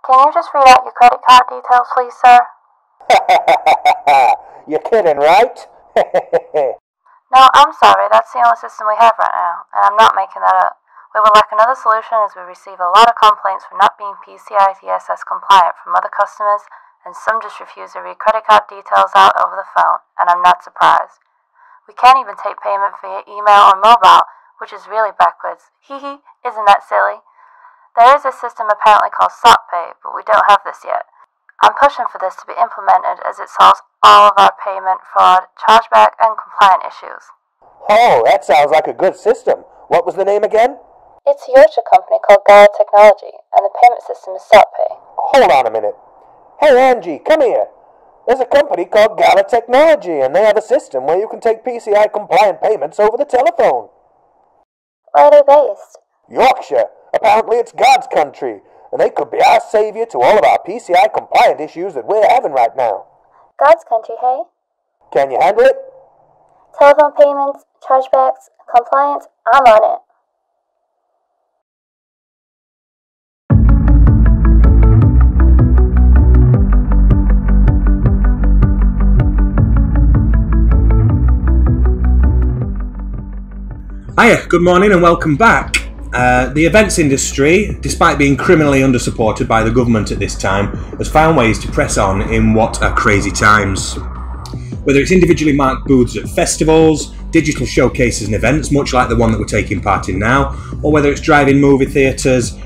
Can you just read out your credit card details, please, sir? You're kidding, right? No, I'm sorry, that's the only system we have right now, and I'm not making that up. We would like another solution as we receive a lot of complaints for not being PCI DSS compliant from other customers, and some just refuse to read credit card details out over the phone, and I'm not surprised. We can't even take payment via email or mobile, which is really backwards. Hee hee, isn't that silly? There is a system apparently called SOTpay, but we don't have this yet. I'm pushing for this to be implemented as it solves all of our payment, fraud, chargeback, and compliant issues. Oh, that sounds like a good system. What was the name again? It's a Yorkshire company called Gala Technology, and the payment system is SOTpay. Hold on a minute. Hey, Angie, come here. There's a company called Gala Technology, and they have a system where you can take PCI compliant payments over the telephone. Where are they based? Yorkshire. Apparently it's God's country, and they could be our savior to all of our PCI compliant issues that we're having right now. God's country, hey? Can you handle it? Telephone payments, chargebacks, compliance, I'm on it. Hiya, good morning and welcome back. The events industry, despite being criminally under-supported by the government at this time, has found ways to press on in what are crazy times. Whether it's individually marked booths at festivals, digital showcases and events, much like the one that we're taking part in now, or whether it's drive-in movie theatres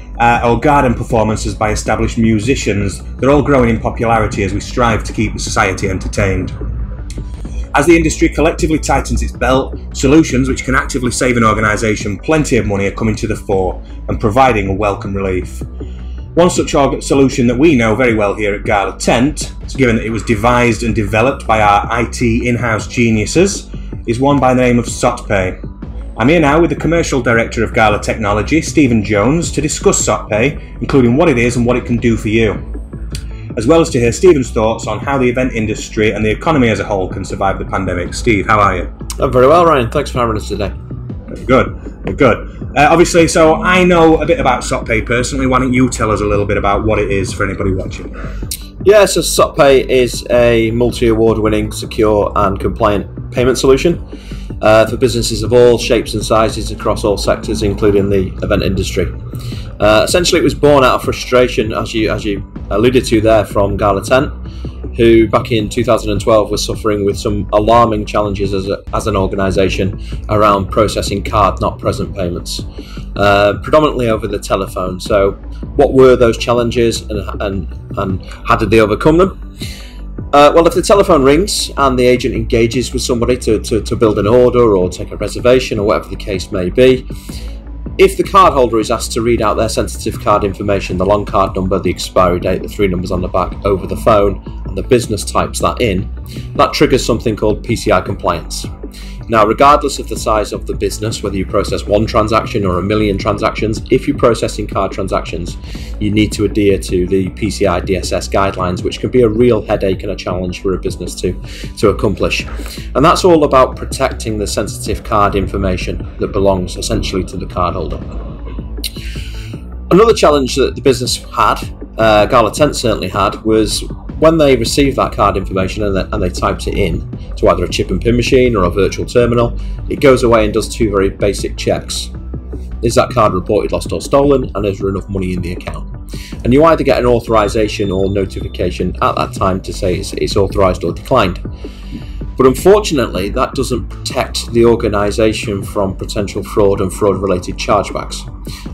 or garden performances by established musicians, they're all growing in popularity as we strive to keep society entertained. As the industry collectively tightens its belt, solutions which can actively save an organisation plenty of money are coming to the fore and providing a welcome relief. One such solution that we know very well here at Gala Tent, given that it was devised and developed by our IT in-house geniuses, is one by the name of SOTpay. I'm here now with the Commercial Director of Gala Technology, Stephen Jones, to discuss SOTpay, including what it is and what it can do for you, as well as to hear Stephen's thoughts on how the event industry and the economy as a whole can survive the pandemic. Steve, how are you? I'm very well, Ryan. Thanks for having us today. Very good. Very good. Obviously, so I know a bit about SOTpay personally. Why don't you tell us a little bit about what it is for anybody watching? Yeah, so SOTpay is a multi-award winning, secure and compliant payment solution for businesses of all shapes and sizes across all sectors, including the event industry. Essentially, it was born out of frustration, as you alluded to there, from Gala Tent, who back in 2012 was suffering with some alarming challenges as an organisation around processing card not present payments, predominantly over the telephone. So what were those challenges and how did they overcome them? Well, if the telephone rings and the agent engages with somebody to build an order or take a reservation or whatever the case may be, if the card holder is asked to read out their sensitive card information, the long card number, the expiry date, the 3 numbers on the back over the phone, and the business types that in, that triggers something called PCI compliance. Now, regardless of the size of the business, whether you process 1 transaction or 1 million transactions, if you're processing card transactions, you need to adhere to the PCI DSS guidelines, which can be a real headache and a challenge for a business to accomplish. And that's all about protecting the sensitive card information that belongs essentially to the cardholder. Another challenge that the business had, Gala Tent certainly had, was when they received that card information and they typed it in to either a chip and pin machine or a virtual terminal, it goes away and does 2 very basic checks. Is that card reported lost or stolen, and is there enough money in the account? And you either get an authorization or notification at that time to say it's authorized or declined. But unfortunately, that doesn't protect the organisation from potential fraud and fraud-related chargebacks.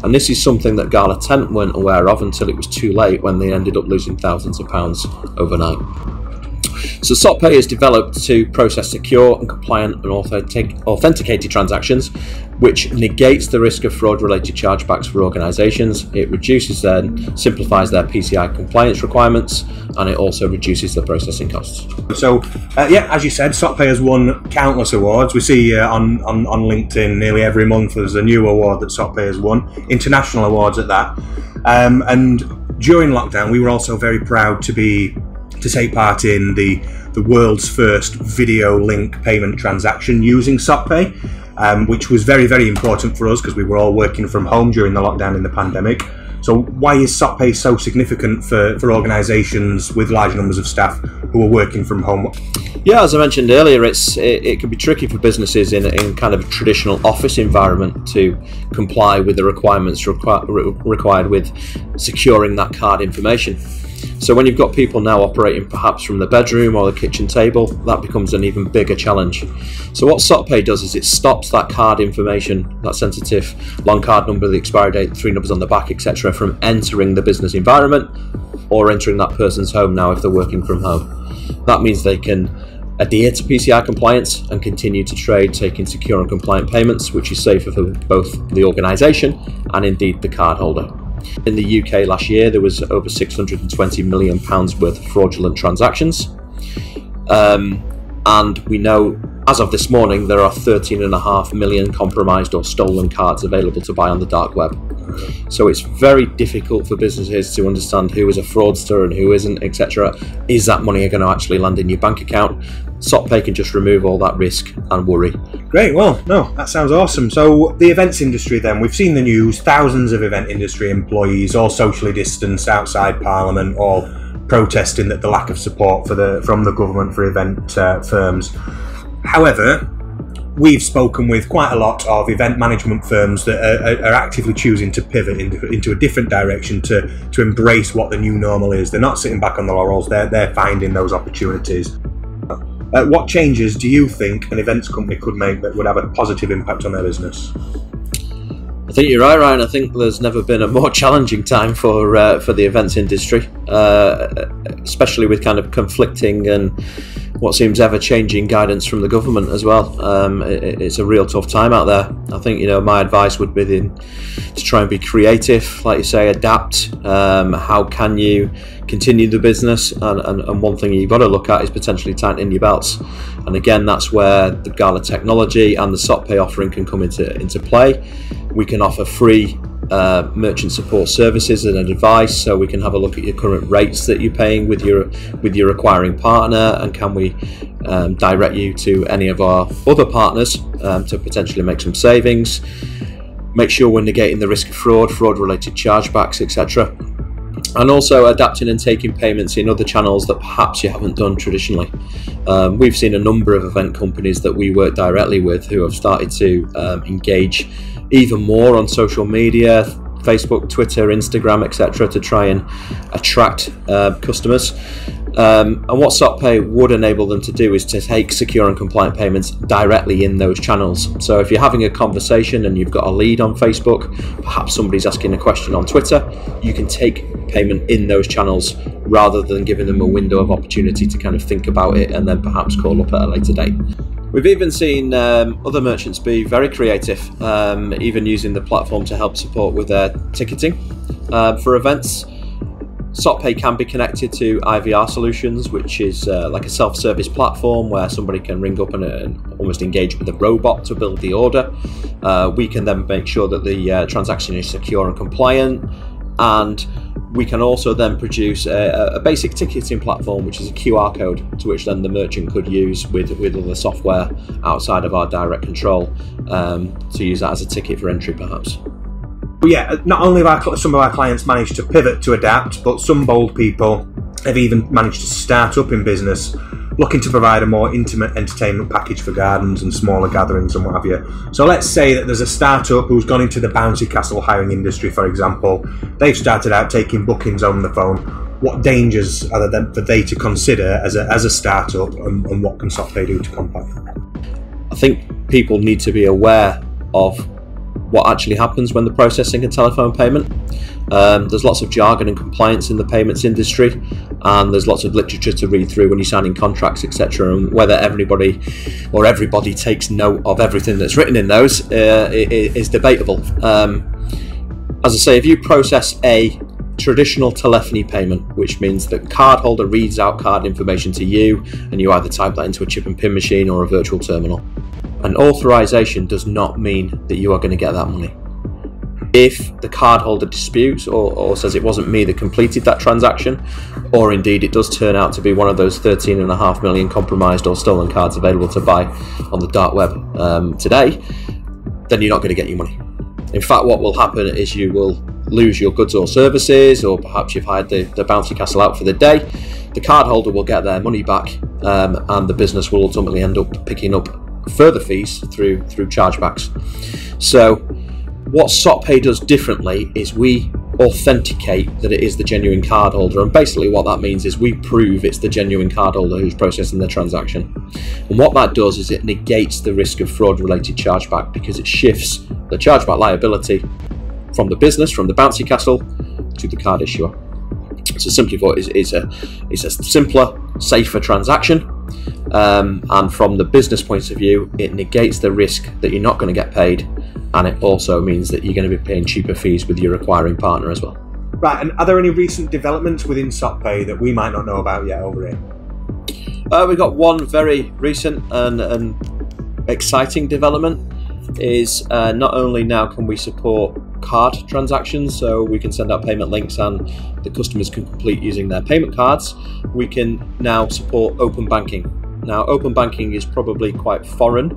And this is something that Gala Tent weren't aware of until it was too late, when they ended up losing thousands of pounds overnight. So SOTpay is developed to process secure and compliant and authenticated transactions, which negates the risk of fraud-related chargebacks for organisations. It simplifies their PCI compliance requirements, and it also reduces the processing costs. So, yeah, as you said, SOTpay has won countless awards. We see on LinkedIn nearly every month there's a new award that SOTpay has won, international awards at that. And during lockdown, we were also very proud to take part in the world's first video link payment transaction using SOTpay, which was very, very important for us because we were all working from home during the lockdown in the pandemic. So why is SOTpay so significant for organisations with large numbers of staff who are working from home? Yeah, as I mentioned earlier, it can be tricky for businesses in kind of a traditional office environment to comply with the requirements required with securing that card information. So when you've got people now operating perhaps from the bedroom or the kitchen table, that becomes an even bigger challenge. So what SOTpay does is it stops that card information, that sensitive long card number, the expiry date, 3 numbers on the back, etc., from entering the business environment or entering that person's home now if they're working from home. That means they can adhere to PCI compliance and continue to trade taking secure and compliant payments, which is safer for both the organisation and indeed the cardholder. In the UK last year, there was over £620 million worth of fraudulent transactions. And we know, as of this morning, there are 13.5 million compromised or stolen cards available to buy on the dark web. So it's very difficult for businesses to understand who is a fraudster and who isn't, etc. Is that money going to actually land in your bank account? SOTpay can just remove all that risk and worry. Great, well, no, that sounds awesome. So the events industry then, we've seen the news, thousands of event industry employees, all socially distanced outside Parliament, all protesting that the lack of support from the government for event firms. However, we've spoken with quite a lot of event management firms that are actively choosing to pivot into a different direction to embrace what the new normal is. They're not sitting back on the laurels, they're finding those opportunities. What changes do you think an events company could make that would have a positive impact on their business? I think you're right, Ryan. I think there's never been a more challenging time for the events industry, especially with kind of conflicting and what seems ever-changing guidance from the government as well. It's a real tough time out there. I think, you know, my advice would be to try and be creative, like you say, adapt. How can you continue the business? And one thing you've got to look at is potentially tightening your belts. And again, that's where the Gala Technology and the SOTpay offering can come into play. We can offer free merchant support services and advice, so we can have a look at your current rates that you're paying with your acquiring partner, and can we direct you to any of our other partners to potentially make some savings. Make sure we're negating the risk of fraud related chargebacks, etc. And also adapting and taking payments in other channels that perhaps you haven't done traditionally. We've seen a number of event companies that we work directly with who have started to engage even more on social media, Facebook, Twitter, Instagram, etc., to try and attract customers. And what SOTpay would enable them to do is to take secure and compliant payments directly in those channels. So if you're having a conversation and you've got a lead on Facebook, perhaps somebody's asking a question on Twitter, you can take payment in those channels rather than giving them a window of opportunity to kind of think about it and then perhaps call up at a later date. We've even seen other merchants be very creative, even using the platform to help support with their ticketing for events. SOTpay can be connected to IVR Solutions, which is like a self-service platform where somebody can ring up and almost engage with a robot to build the order. We can then make sure that the transaction is secure and compliant, and we can also then produce a basic ticketing platform, which is a QR code to which then the merchant could use with other software outside of our direct control to use that as a ticket for entry perhaps. Yeah, not only have some of our clients managed to pivot to adapt, but some bold people have even managed to start up in business, looking to provide a more intimate entertainment package for gardens and smaller gatherings and what have you. So let's say that there's a startup who's gone into the bouncy castle hiring industry, for example. They've started out taking bookings on the phone. What dangers are there for they to consider as a startup, and what can SOTpay do to combat that? I think people need to be aware of what actually happens when they're processing a telephone payment. There's lots of jargon and compliance in the payments industry, and there's lots of literature to read through when you're signing contracts, etc. And whether everybody takes note of everything that's written in those is debatable. As I say, if you process a traditional telephony payment, which means that cardholder reads out card information to you, and you either type that into a chip and pin machine or a virtual terminal. An authorization does not mean that you are going to get that money. If the cardholder disputes or says it wasn't me that completed that transaction, or indeed it does turn out to be one of those 13.5 million compromised or stolen cards available to buy on the dark web today, then you're not going to get your money. In fact, what will happen is you will lose your goods or services, or perhaps you've hired the bouncy castle out for the day, the cardholder will get their money back, and the business will ultimately end up picking up further fees through chargebacks. So what SOTpay does differently is we authenticate that it is the genuine cardholder, and basically what that means is we prove it's the genuine cardholder who's processing the transaction. And what that does is it negates the risk of fraud related chargeback, because it shifts the chargeback liability from the business, from the bouncy castle, to the card issuer. So simply put, it's a simpler, safer transaction, and from the business point of view, it negates the risk that you're not going to get paid, and it also means that you're going to be paying cheaper fees with your acquiring partner as well. Right, and are there any recent developments within SOTpay that we might not know about yet over here? We've got one very recent and exciting development. Is not only now can we support card transactions, so we can send out payment links and the customers can complete using their payment cards, we can now support open banking. Now, open banking is probably quite foreign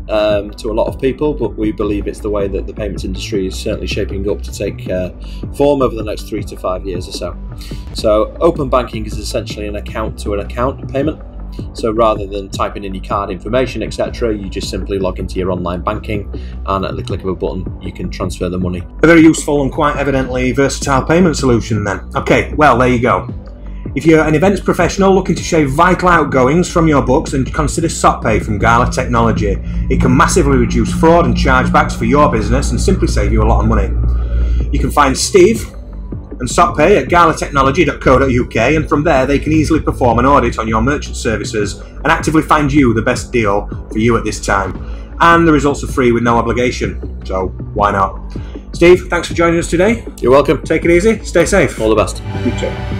to a lot of people, but we believe it's the way that the payments industry is certainly shaping up to take form over the next 3 to 5 years or so. So open banking is essentially an account to an account payment. So rather than typing in your card information, etc., you just simply log into your online banking, and at the click of a button you can transfer the money. A very useful and quite evidently versatile payment solution then. Okay, well, there you go. If you're an events professional looking to shave vital outgoings from your books, then consider SOTpay from Gala Technology. It can massively reduce fraud and chargebacks for your business and simply save you a lot of money. You can find Steve and SOTpay at galatechnology.co.uk, and from there they can easily perform an audit on your merchant services and actively find you the best deal for you at this time. And the results are free with no obligation, so why not? Steve, thanks for joining us today. You're welcome. Take it easy, stay safe. All the best. You too.